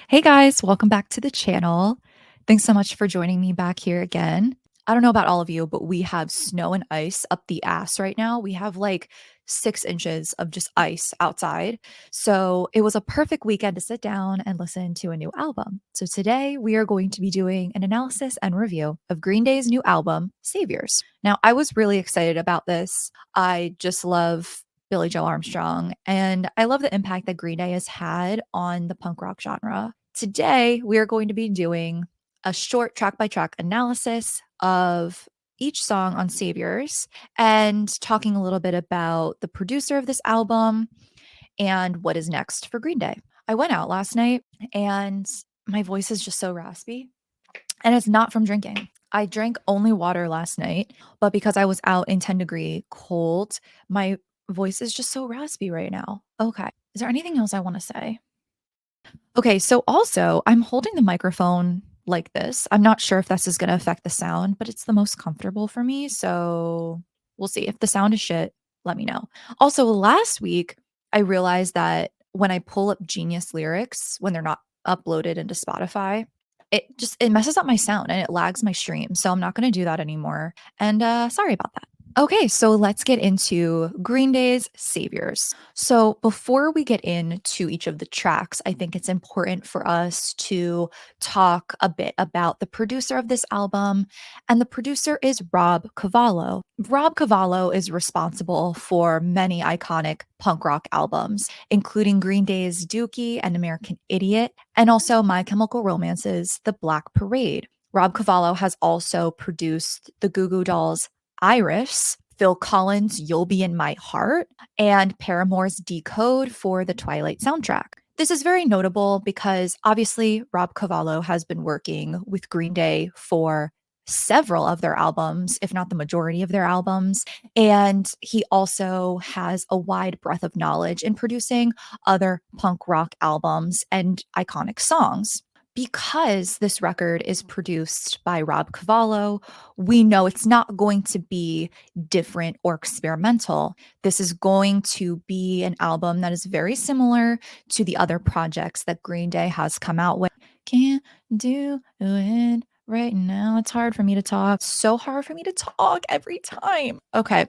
Hey guys, welcome back to the channel. Thanks so much for joining me back here again. I don't know about all of you, but we have snow and ice up the ass right now. We have like 6 inches of just ice outside. So it was a perfect weekend to sit down and listen to a new album. So today we are going to be doing an analysis and review of Green Day's new album, Saviors. Now, I was really excited about this. I just love Billy Joe Armstrong, and I love the impact that Green Day has had on the punk rock genre. Today, we are going to be doing a short track by track analysis of each song on Saviors and talking a little bit about the producer of this album and what is next for Green Day. I went out last night and my voice is just so raspy, and it's not from drinking. I drank only water last night, but because I was out in 10-degree cold, my voice is just so raspy right now. Okay. Is there anything else I want to say? Okay, so also, I'm holding the microphone like this. I'm not sure if this is going to affect the sound, but it's the most comfortable for me. So we'll see. If the sound is shit, let me know. Also, last week, I realized that when I pull up Genius lyrics, when they're not uploaded into Spotify, it messes up my sound and it lags my stream. So I'm not going to do that anymore. And sorry about that. Okay, so let's get into Green Day's Saviors. So, before we get into each of the tracks, I think it's important for us to talk a bit about the producer of this album. And the producer is Rob Cavallo. Rob Cavallo is responsible for many iconic punk rock albums, including Green Day's Dookie and American Idiot, and also My Chemical Romance's The Black Parade. Rob Cavallo has also produced the Goo Goo Dolls' Iris, Phil Collins' You'll Be in My Heart, and Paramore's Decode for the Twilight soundtrack. This is very notable because obviously Rob Cavallo has been working with Green Day for several of their albums, if not the majority of their albums. And he also has a wide breadth of knowledge in producing other punk rock albums and iconic songs. Because this record is produced by Rob Cavallo, we know it's not going to be different or experimental. This is going to be an album that is very similar to the other projects that Green Day has come out with. Can't do it right now. It's hard for me to talk. So hard for me to talk every time. Okay.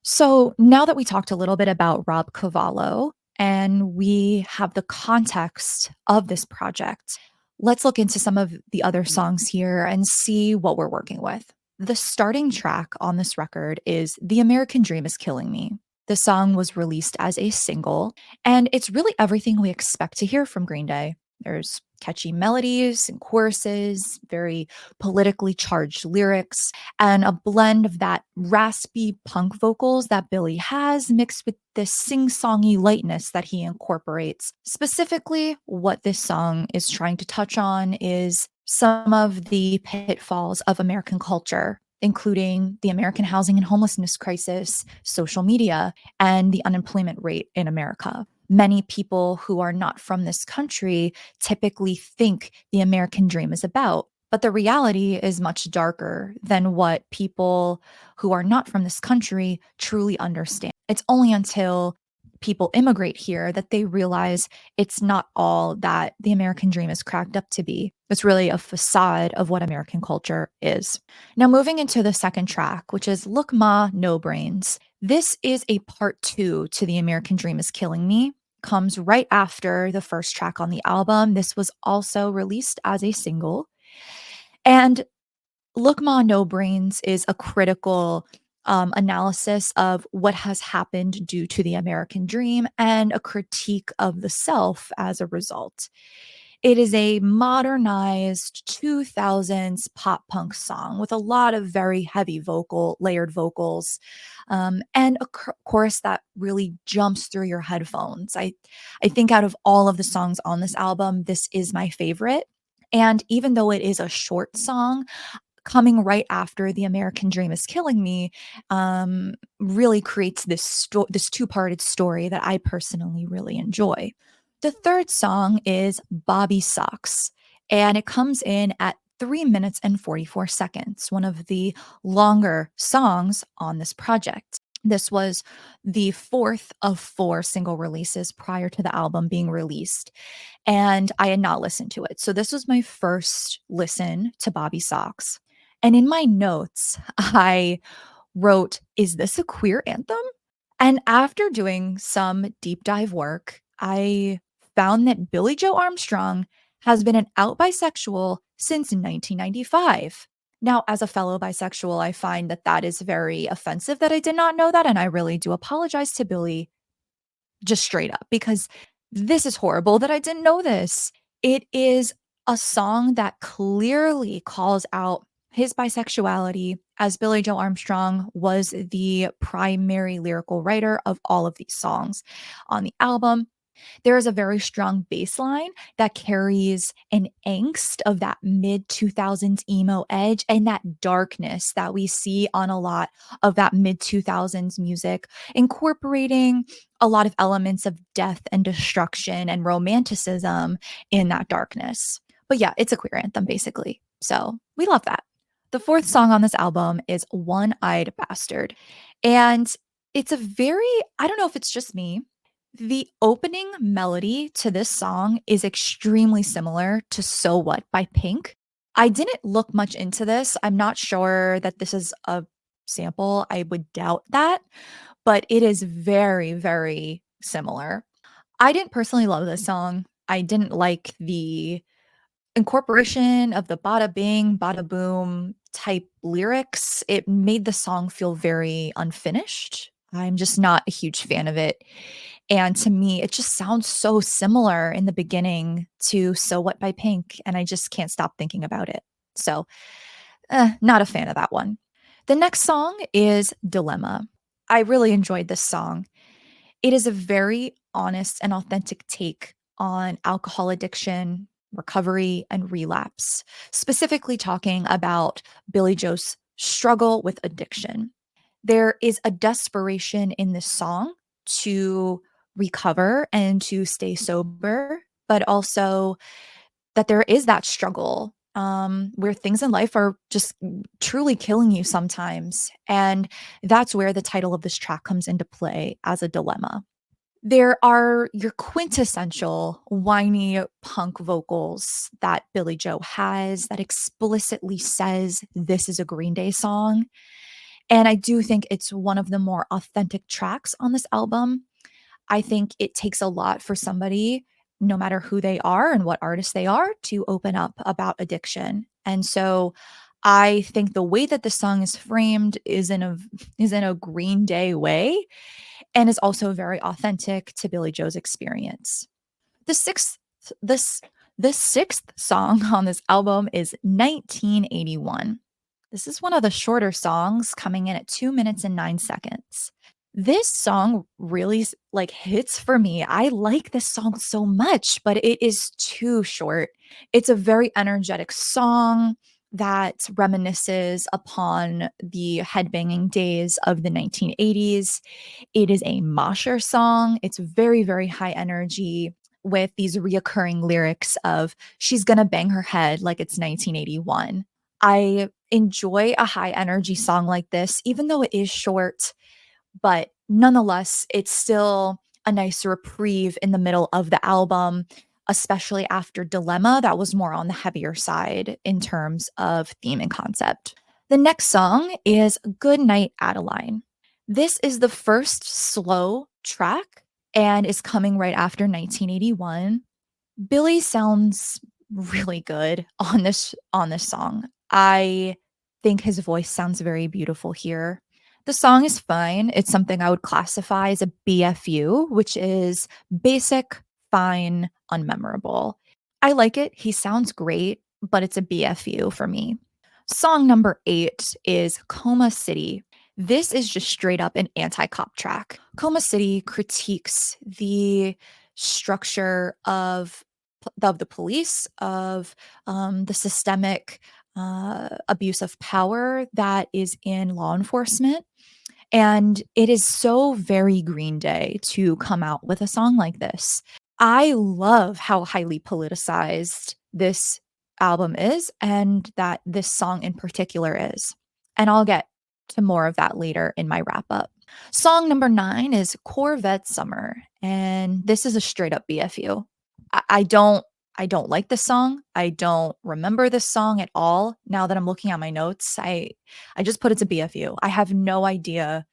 So now that we talked a little bit about Rob Cavallo and we have the context of this project, let's look into some of the other songs here and see what we're working with. The starting track on this record is The American Dream is Killing Me. The song was released as a single, and it's really everything we expect to hear from Green Day. There's catchy melodies and choruses, very politically charged lyrics, and a blend of that raspy punk vocals that Billy has mixed with this sing-songy lightness that he incorporates. Specifically, what this song is trying to touch on is some of the pitfalls of American culture, including the American housing and homelessness crisis, social media, and the unemployment rate in America. Many people who are not from this country typically think the American dream is about. But the reality is much darker than what people who are not from this country truly understand. It's only until people immigrate here that they realize it's not all that the American dream is cracked up to be. It's really a facade of what American culture is. Now, moving into the second track, which is Look Ma, No Brains. This is a part two to The American Dream is Killing Me. Comes right after the first track on the album. This was also released as a single. And Look Ma, No Brains is a critical analysis of what has happened due to the American dream and a critique of the self as a result. It is a modernized 2000s pop punk song with a lot of very heavy layered vocals, and a chorus that really jumps through your headphones. I think out of all of the songs on this album, this is my favorite. And even though it is a short song, coming right after The American Dream is Killing Me, really creates this two-parted story that I personally really enjoy. The third song is Bobby Socks, and it comes in at 3 minutes and 44 seconds, one of the longer songs on this project. This was the 4th of 4 single releases prior to the album being released, and I had not listened to it. So this was my first listen to Bobby Socks. And in my notes, I wrote, "Is this a queer anthem?" And after doing some deep dive work, I found that Billie Joe Armstrong has been an out bisexual since 1995. Now, as a fellow bisexual, I find that that is very offensive that I did not know that. And I really do apologize to Billie just straight up because this is horrible that I didn't know this. It is a song that clearly calls out his bisexuality, as Billie Joe Armstrong was the primary lyrical writer of all of these songs on the album. There is a very strong bass line that carries an angst of that mid 2000s emo edge and that darkness that we see on a lot of that mid 2000s music, incorporating a lot of elements of death and destruction and romanticism in that darkness. But yeah, it's a queer anthem basically. So we love that. The fourth song on this album is One Eyed Bastard. And it's a very, I don't know if it's just me, the opening melody to this song is extremely similar to So What by Pink. I didn't look much into this. I'm not sure that this is a sample. I would doubt that, but it is very, very similar. I didn't personally love this song. I didn't like the incorporation of the bada bing, bada boom type lyrics. It made the song feel very unfinished. I'm just not a huge fan of it. And to me, it just sounds so similar in the beginning to So What by Pink, and I just can't stop thinking about it. So, not a fan of that one. The next song is Dilemma. I really enjoyed this song. It is a very honest and authentic take on alcohol addiction, recovery, and relapse, specifically talking about Billy Joe's struggle with addiction. There is a desperation in this song to recover and to stay sober, but also that there is that struggle where things in life are just truly killing you sometimes. And that's where the title of this track comes into play as a dilemma. There are your quintessential whiny punk vocals that Billy Joe has that explicitly says this is a Green Day song. And I do think it's one of the more authentic tracks on this album. I think it takes a lot for somebody, no matter who they are and what artist they are, to open up about addiction. And so I think the way that the song is framed is in a Green Day way and is also very authentic to Billy Joe's experience. The sixth this the sixth song on this album is 1981. This is one of the shorter songs, coming in at 2 minutes and 9 seconds. This song really like hits for me. I like this song so much, but it is too short. It's a very energetic song that reminisces upon the headbanging days of the 1980s. It is a mosher song. It's very, very high energy with these reoccurring lyrics of she's gonna bang her head like it's 1981. I enjoy a high energy song like this, even though it is short, but nonetheless, it's still a nice reprieve in the middle of the album, especially after Dilemma, that was more on the heavier side in terms of theme and concept. The next song is Good Night Adeline. This is the first slow track and is coming right after 1981. Billy sounds really good on this song. I think his voice sounds very beautiful here. The song is fine. It's something I would classify as a BFU, which is basic, fine, unmemorable. I like it. He sounds great, but it's a BFU for me. Song number 8 is Coma City. This is just straight up an anti-cop track. Coma City critiques the structure of the police, of the systemic abuse of power that is in law enforcement. And it is so very Green Day to come out with a song like this. I love how highly politicized this album is and that this song in particular is. And I'll get to more of that later in my wrap up. Song number 9 is Corvette Summer, and this is a straight up BFU. I don't like this song. I don't remember this song at all. Now that I'm looking at my notes, I just put it to BFU. I have no idea.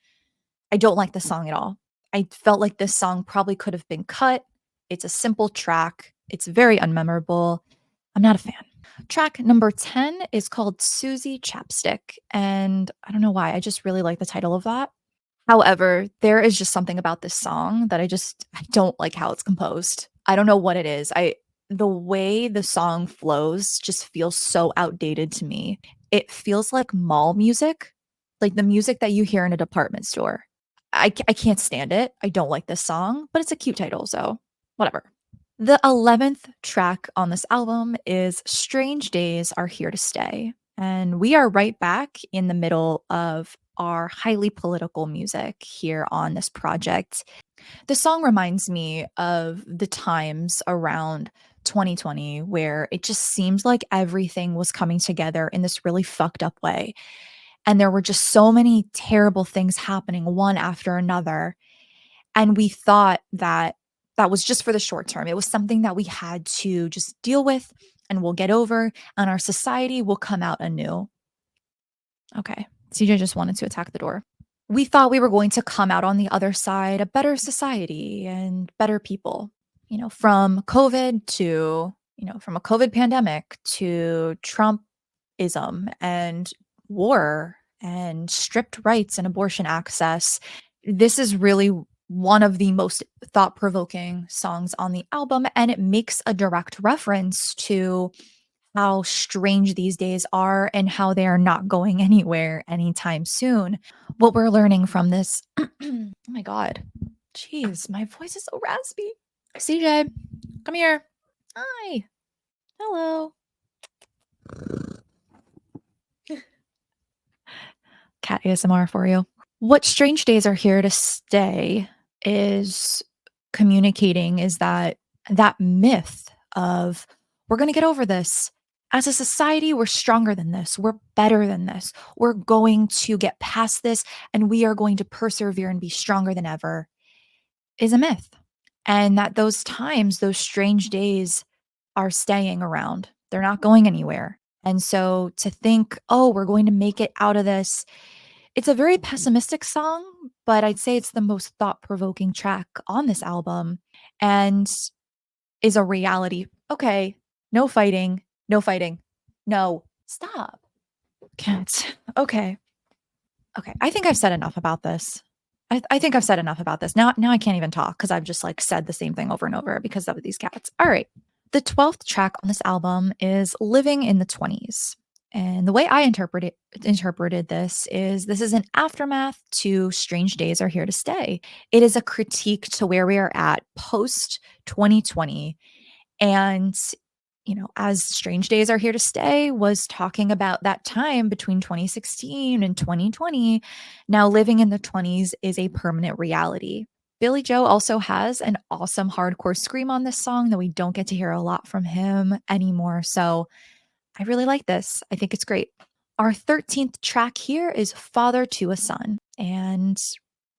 I don't like this song at all. I felt like this song probably could have been cut. It's a simple track. It's very unmemorable. I'm not a fan. Track number 10 is called Susie Chapstick, and I don't know why. I just really like the title of that. However, there is just something about this song that I don't like how it's composed. I don't know what it is. I The way the song flows just feels so outdated to me. It feels like mall music, like the music that you hear in a department store. I can't stand it. I don't like this song, but it's a cute title, so whatever. The 11th track on this album is Strange Days Are Here to Stay. And we are right back in the middle of our highly political music here on this project. The song reminds me of the times around 2020 where it just seems like everything was coming together in this really fucked up way. And there were just so many terrible things happening one after another. And we thought that that was just for the short term. It was something that we had to just deal with and we'll get over, and our society will come out anew. Okay. CJ just wanted to attack the door. We thought we were going to come out on the other side a better society and better people, from COVID to, from a COVID pandemic to Trumpism and war and stripped rights and abortion access. This is really one of the most thought provoking songs on the album, and it makes a direct reference to how strange these days are and how they are not going anywhere anytime soon. What we're learning from this, oh my God, jeez, my voice is so raspy. CJ, come here. Hi. Hello. Cat ASMR for you. What Strange Days Are Here to Stay is communicating is that myth of we're going to get over this. As a society, we're stronger than this. We're better than this. We're going to get past this and we are going to persevere and be stronger than ever is a myth. And that those times, those strange days are staying around. They're not going anywhere. And so to think, oh, we're going to make it out of this, it's a very pessimistic song, but I'd say it's the most thought provoking track on this album and is a reality. Okay, no fighting, no fighting. No, stop. Cats. Okay. Okay. I think I've said enough about this. I think I've said enough about this. Now I can't even talk because I've just like said the same thing over and over because of these cats. All right. The 12th track on this album is Living in the 20s. And the way I interpreted this is an aftermath to Strange Days Are Here to Stay. It is a critique to where we are at post 2020. And as Strange Days Are Here to Stay was talking about that time between 2016 and 2020, now living in the 20s is a permanent reality. Billy Joe also has an awesome hardcore scream on this song that we don't get to hear a lot from him anymore. So I really like this. I think it's great. Our 13th track here is Father to a Son. And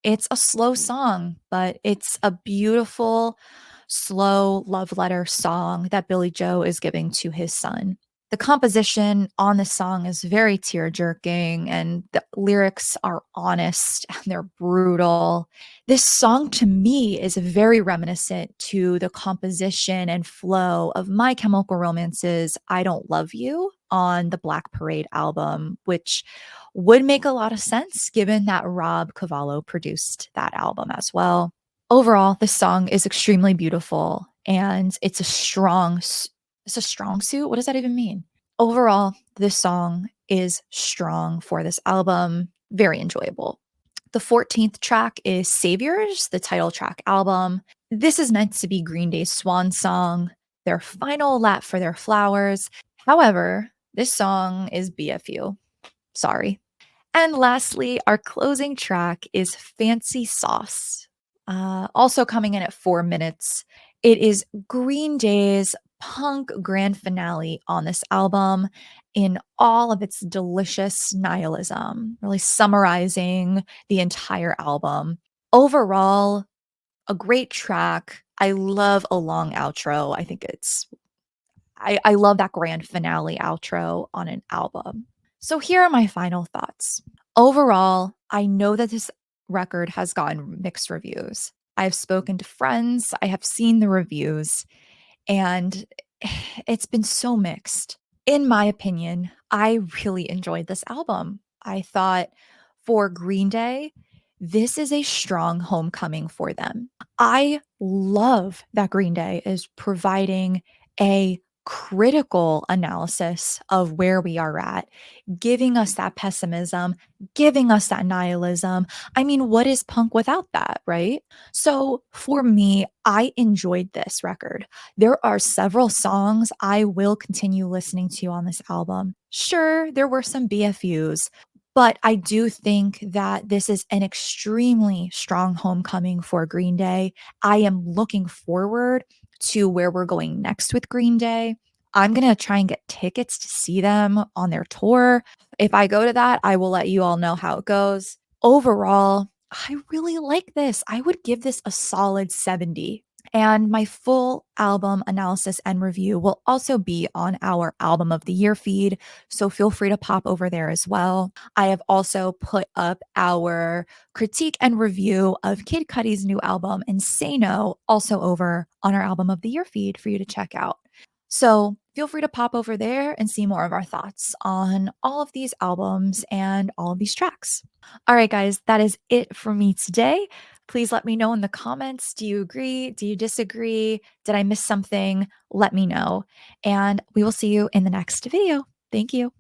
it's a slow song, but it's a beautiful, slow love letter song that Billy Joe is giving to his son. The composition on the song is very tear jerking, and the lyrics are honest and they're brutal. This song to me is very reminiscent to the composition and flow of My Chemical Romance's I Don't Love You on the Black Parade album, which would make a lot of sense given that Rob Cavallo produced that album as well. Overall, this song is extremely beautiful and it's a strong suit. What does that even mean? Overall, this song is strong for this album, very enjoyable. The 14th track is Saviors, the title track album. This is meant to be Green Day's swan song, their final lap for their flowers. However, this song is BFU. Sorry. And lastly, our closing track is Fancy Sauce. Also coming in at 4 minutes. It is Green Day's punk grand finale on this album in all of its delicious nihilism, really summarizing the entire album. Overall, a great track. I love a long outro. I think I love that grand finale outro on an album. So here are my final thoughts. Overall, I know that this record has gotten mixed reviews. I've spoken to friends, I have seen the reviews, and it's been so mixed. In my opinion, I really enjoyed this album. I thought for Green Day, this is a strong homecoming for them. I love that Green Day is providing a critical analysis of where we are at, giving us that pessimism, giving us that nihilism. I mean, what is punk without that, right? So for me, I enjoyed this record. There are several songs I will continue listening to on this album. Sure, there were some BFUs, but I do think that this is an extremely strong homecoming for Green Day. I am looking forward to where we're going next with Green Day. I'm going to try and get tickets to see them on their tour. If I go to that, I will let you all know how it goes. Overall, I really like this. I would give this a solid 70. And my full album analysis and review will also be on our album of the year feed. So feel free to pop over there as well. I have also put up our critique and review of Kid Cudi's new album, Insano, also over on our album of the year feed for you to check out. So feel free to pop over there and see more of our thoughts on all of these albums and all of these tracks. All right, guys, that is it for me today. Please let me know in the comments. Do you agree? Do you disagree? Did I miss something? Let me know. And we will see you in the next video. Thank you.